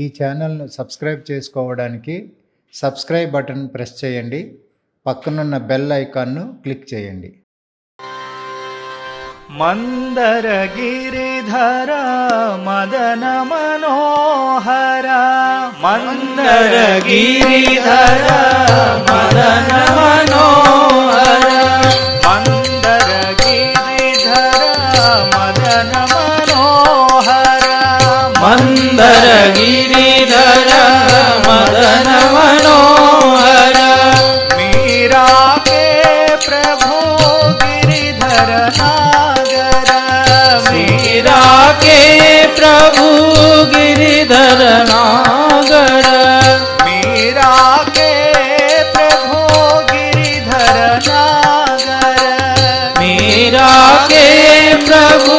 ఈ ఛానల్ను సబ్స్క్రైబ్ చేసుకోవడానికి సబ్స్క్రైబ్ బటన్ ప్రెస్ చేయండి. పక్కనున్న బెల్ ఐకాన్ను క్లిక్ చేయండి. మందర గిరిధర మదన మనోహర మందర గిరిధర మదన మనోహర మందర గిరిధర మదన మనోహర మందర గిరిధర మదన మనోహర मीरा के प्रभु गिरिधर नागर मीरा के प्रभु गिरिधर नागर मीरा के प्रभु गिरिधर नागर मीरा के प्रभु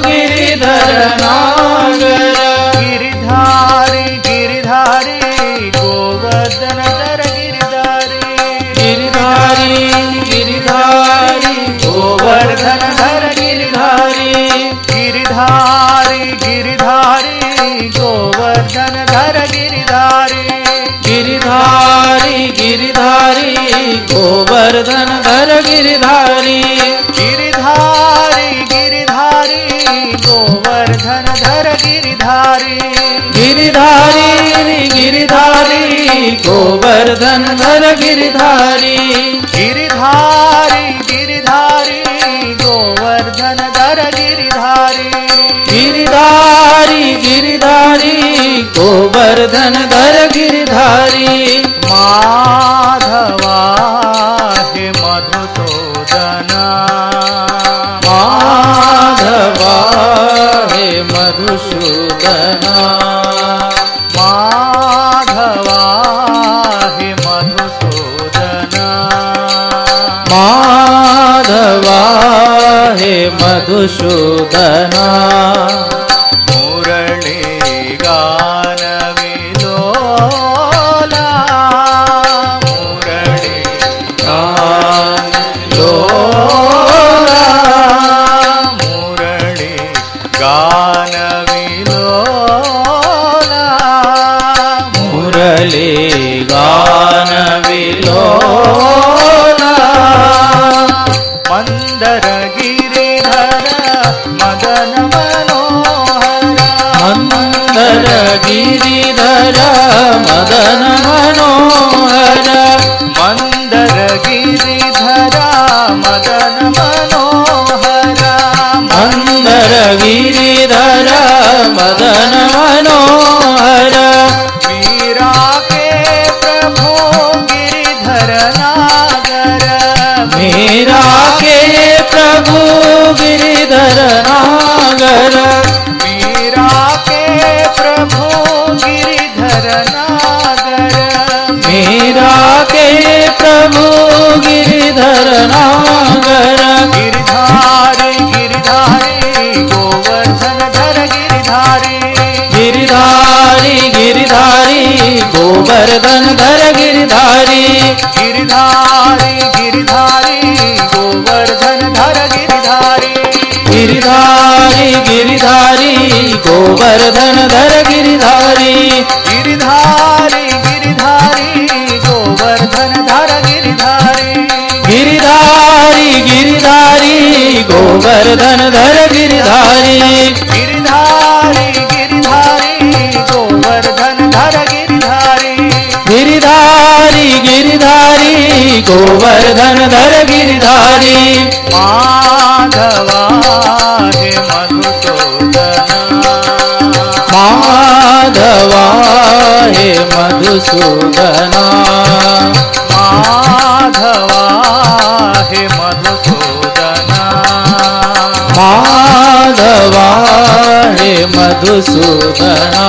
गिरिधर नागर गिरिधारी गिरिधारी गोवर्धन धर गिरिधारी गिरिधारी गोवर्धन धर गिरिधारी गिरिधारी गिरिधारी गोवर्धन धर गिरिधारी गिरिधारी गिरिधारी गोवर्धन धर गिरिधारी गिरिधारी गिरिधारी गोवर्धन धर गिरिधारी गिरिधारी गिरिधारी गोवर्धन धर गिरिधारी गिरिधारी गिरिधारी गोवर्धन धर गिरिधारी गिरिधारी गिरिधारी गोवर्धन धर गिरिधारी माधवा हे मधुसूदना माधवा हे मधुसूदना माधवा हे मधुसूदना माधवा हे मधुसूदना मुरली गान विलोला मुरली गान लोला मुरली गान विलोला मुरली गान विलोला मंदर गिरिधर मदन मनोहर मंदर गिरिधर मदन मनोहर मंदर गिरिधर मदन मनोहर मंदर गिरिधर मदन मनोहर मीरा के प्रभु गिरिधर नागर मीरा के प्रभु गिरिधर नागर मीरा के प्रभु गिरिधर नागर मीरा के प्रभु गिरिधर नागर गिरिधारी गिरिधारी गोवर्धन धर गिरिधारी गिरिधारी गिरिधारी गोवर्धन धर गिरिधारी गिरिधारी गिरिधारी गोवर्धन धर गिरिधारी गिरिधारी गिरिधारी गोवर्धन धर गिरिधारी गिरिधारी गिरिधारी गोवर्धन धर गिरिधारी गिरिधारी गिरिधारी गोवर्धन धर गिरिधारी गिरिधारी गिरिधारी गोवर्धन धर गिरिधारी गिरिधारी गिरिधारी गोवर्धन धर गिरिधारी माधवा हे मधुसूदना माधवा हे मधुसूदना माधवा हे मधुसूदना माधवा हे मधुसूदना